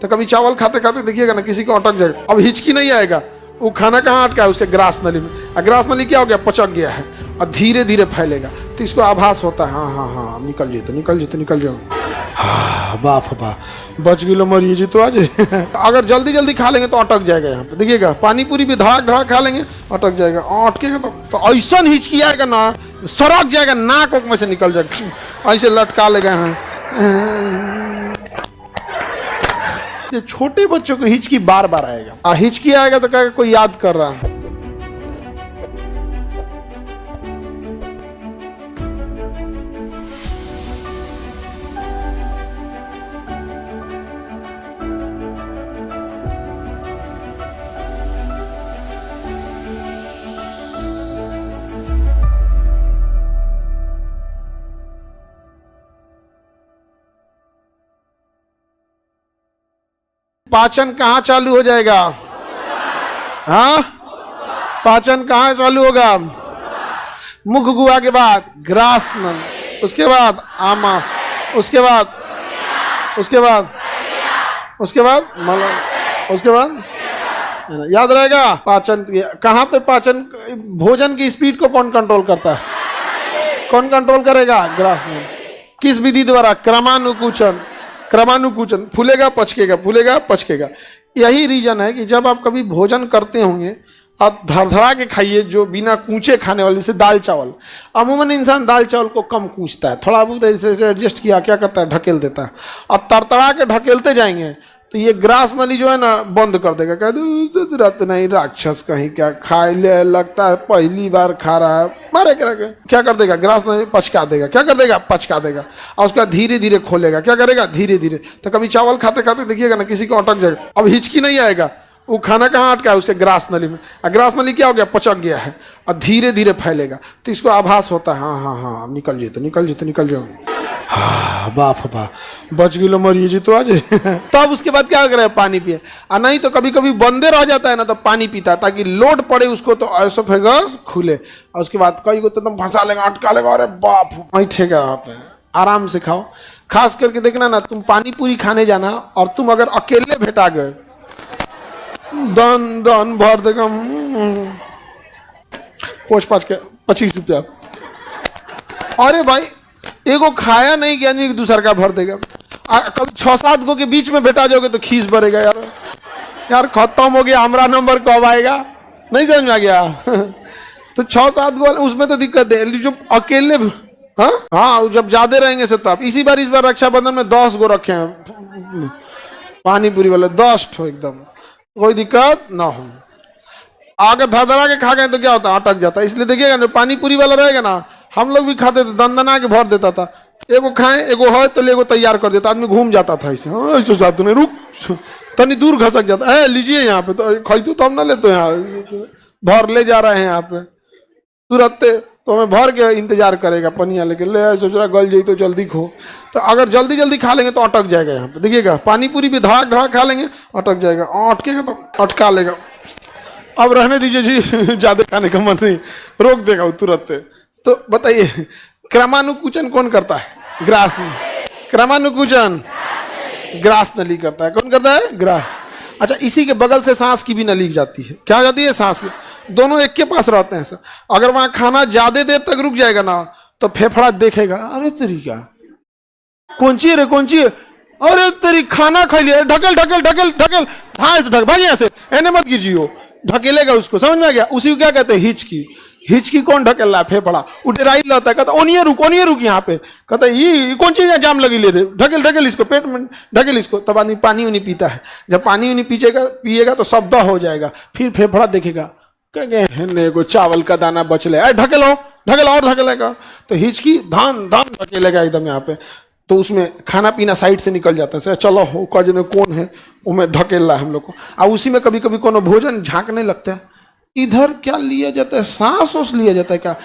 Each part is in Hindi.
तो कभी चावल खाते खाते देखिएगा ना किसी को अटक जाएगा। अब हिचकी नहीं आएगा, वो खाना कहाँ अटका है, उसके ग्रास नली में। और ग्रास नली क्या हो गया, पचक गया है और धीरे धीरे फैलेगा। तो इसको आभास होता है हाँ हाँ हाँ निकल जेते निकल जेते निकल जाओ। हाँ बाप बच गिलो मरिए जी तो आज। अगर जल्दी जल्दी खा लेंगे तो अटक जाएगा। यहाँ पे देखिएगा पानी पूरी भी धड़ाक धड़ाक खा लेंगे अटक जाएगा। अटकेगा तो ऐसा हिचकी आएगा ना, सड़क जाएगा, नाक में से निकल जाएगा, ऐसे लटका लेगा। यहाँ छोटे बच्चों को हिचकी बार बार आएगा, हिचकी आएगा तो कहेगा कोई याद कर रहा है। पाचन कहाँ चालू हो जाएगा? हाँ पाचन कहाँ चालू होगा? मुख गुहा के बाद ग्रास नल, उसके बाद आमास, उसके बाद उसके बाद याद रहेगा। पाचन कहाँ पे? पाचन भोजन की स्पीड को कौन कंट्रोल करता है? कौन कंट्रोल करेगा? ग्रास नल। किस विधि द्वारा? क्रमानुकुचन। फूलेगा पचकेगा। यही रीजन है कि जब आप कभी भोजन करते होंगे आप धड़धड़ा के खाइए, जो बिना कूचे खाने वाले, जैसे दाल चावल। अमूमन इंसान दाल चावल को कम कूचता है, थोड़ा बहुत ऐसे एडजस्ट किया, क्या करता है, ढकेल देता है। और तड़तड़ा के ढकेलते जाएंगे तो ये ग्रास नली जो है ना बंद कर देगा। कह दो जरूरत नहीं, राक्षस कहीं क्या खा ले, लगता है पहली बार खा रहा है, मारे क्या कर देगा? ग्रास नली पचका देगा। क्या कर देगा? पचका देगा। और उसका धीरे धीरे खोलेगा। क्या करेगा? धीरे धीरे। तो कभी चावल खाते खाते देखिएगा ना किसी को अटक जाएगा। अब हिचकी नहीं आएगा, वो खाना कहाँ अटका है, उसके ग्रास नली में। और ग्रास नली क्या हो गया, पचक गया है और धीरे धीरे फैलेगा। तो इसको आभास होता है हाँ हाँ हाँ निकल जेते निकल जाओ। हाँ बाप बच गिलो मरिए जी तो आज। तब उसके बाद क्या कर रहे हैं, पानी पिए। और नहीं तो कभी कभी बंदे रह जाता है ना तो पानी पीता है, ताकि लोड पड़े उसको तो एसोफेगस खुले। और उसके बाद कई को तो एकदम फंसा लेगा, अटका लेगा, अरे बाप बैठेगा। आप आराम से खाओ। खास करके देखना ना, तुम पानी पूरी खाने जाना और तुम अगर अकेले भेटा गए, दन भर देगा, पोछ पाछ के 25 रुपया। अरे भाई एगो खाया नहीं गया नहीं, दूसरा का भर देगा। कभी 6-7 गो के बीच में बैठा जाओगे तो खीस भरेगा। यार खत्म हो गया, हमारा नंबर कब आएगा? नहीं समझ में आ गया। तो 6-7 गो उसमें तो दिक्कत है, जो अकेले हाँ जब ज्यादा रहेंगे से तब। इस बार रक्षाबंधन में 10 गो रखे हैं पानी पूरी वाले, 10 ठो एकदम, कोई दिक्कत ना हो। अगर धड़धड़ा के खा गए तो क्या होता है, अटक जाता है। इसलिए देखिएगा ना, पानी पूरी वाला रहेगा ना, हम लोग भी खाते थे, दंदना के भर देता था। एगो खाए, एगो है तो एगो तैयार कर देता, आदमी घूम जाता था ऐसे। हाँ ऐसे साथ में रुक तनी दूर खसक जाता है, लीजिए यहाँ पे तो खाई तो हम ना लेते, यहाँ भर ले जा रहे हैं यहाँ पे तुरंत। तो हमें भर के इंतजार करेगा पनिया लेके, ले सोच रहा गल जाई तो जल्दी खो। तो अगर जल्दी जल्दी खा लेंगे तो अटक जाएगा। यहाँ पे देखिएगा पानी पूरी भी धड़ाक धड़ाक खा लेंगे, अटक जाएगा। अटकेगा तो अटका लेगा। अब रहने दीजिए जी, ज्यादा खाने का मन नहीं, रोक देगा वो तुरंत। तो बताइए क्रमानुकुचन कौन करता है? ग्रास नली। क्रमानुकुचन ग्रास नली करता है। कौन करता है? ग्रास। अच्छा, इसी के बगल से सांस की भी नली जाती है। क्या जाती है? सांस की। दोनों एक के पास रहते हैं सर। अगर वहां खाना ज्यादा देर तक रुक जाएगा ना तो फेफड़ा देखेगा, अरे तेरी क्या कौन ची है, अरे तेरी खाना खा लिया, ढकल ढकल ढकल ढकल, हाँ ढक भाई यहाँ से, एने मत गिरजियो, ढकेलेगा उसको। समझ में आ गया? उसी को क्या कहते हैं? हिचकी। हिचकी कौन ढकेल रहा है? फेफड़ा। उठराई रहता है, कहता ओनिए रुक यहाँ पे, कहता ये कौन चीज जाम लगी ले रहे, ढकेल इसको, पेट में ढकेल इसको। तब आदमी पानी उनी पीता है। जब पानी उनी पिएगा तो शब्द हो जाएगा, फिर फेफड़ा देखेगा, कहेंगे को चावल का दाना बच ले, ढकेलो और ढकेलेगा। तो हिचकी धान ढकेलेगा एकदम यहाँ पे। तो उसमें खाना पीना साइड से निकल जाता है। चलो हो कजने कौन है उसमें ढकेल रहा है हम लोग को। और उसी में कभी कभी कोनो भोजन झांकने लगता है, इधर क्या लिया जाता है, सांस लिया जाता है क्या,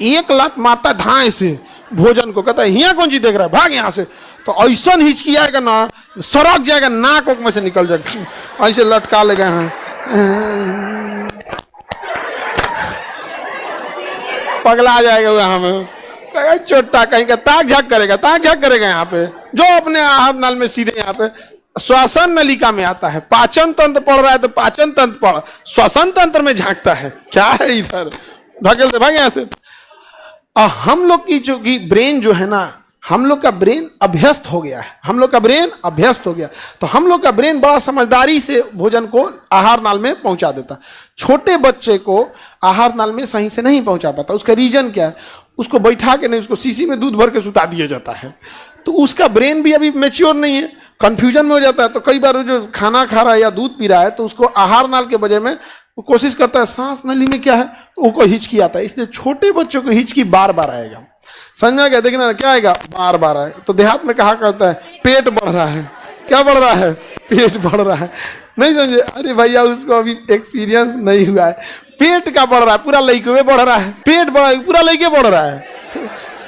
1 लात मारता है धाए से भोजन को, कहता है यहाँ कौन चीज देख रहा है, भाग यहाँ से। तो ऐसा हिचकी आएगा ना, सड़क जाएगा, नाक में से निकल जाएगा, ऐसे लटका लेगा यहाँ, पगला जाएगा वहां में। चोटा कहीं का ताक झाक करेगा यहाँ पे, जो अपने हाथ नाल में सीधे यहाँ पे श्वसन नलिका में आता है। पाचन तंत्र पढ़ रहा है तो पाचन तंत्र पढ़, श्वसन तंत्र में झांकता है। क्या है इधर, ढकेल दे भाग यहाँ से। हम लोग की जो की ब्रेन जो है ना, हम लोग का ब्रेन अभ्यस्त हो गया है, हम लोग का ब्रेन अभ्यस्त हो गया, तो हम लोग का ब्रेन बड़ा समझदारी से भोजन को आहार नाल में पहुंचा देता। छोटे बच्चे को आहार नाल में सही से नहीं पहुंचा पाता। उसका रीजन क्या है, उसको बैठा के नहीं, उसको शीशी में दूध भर के सुता दिया जाता है, तो उसका ब्रेन भी अभी मैच्योर नहीं है, कंफ्यूजन में हो जाता है। तो कई बार वो जो खाना खा रहा है या दूध पी रहा है तो उसको आहार नाल के वजह में वो कोशिश करता है सांस नली में क्या है, तो उसको हिचकी आता है। इसलिए छोटे बच्चों को हिचकी बार बार आएगा। समझा क्या, देखना क्या आएगा, बार बार आएगा। तो देहात में कहा करता है पेट बढ़ रहा है, क्या बढ़ रहा है, पेट बढ़ रहा है। नहीं समझे, अरे भैया उसको अभी एक्सपीरियंस नहीं हुआ है, पेट का बढ़ रहा है, पूरा लइके में बढ़ रहा है, पेट बढ़ रहा है, पूरा लइके बढ़ रहा है,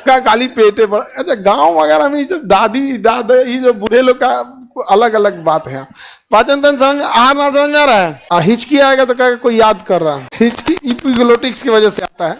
का खाली पेटे बढ़। अच्छा गांव वगैरह में सब दादी दादा ये जो बूढ़े लोग का अलग अलग बात है। पाचन तंत्र समझ, आहार नाल समझ आ रहा है। हिचकी आएगा तो क्या कोई याद कर रहा है, हिचकी इपिग्लोटिक्स की वजह से आता है।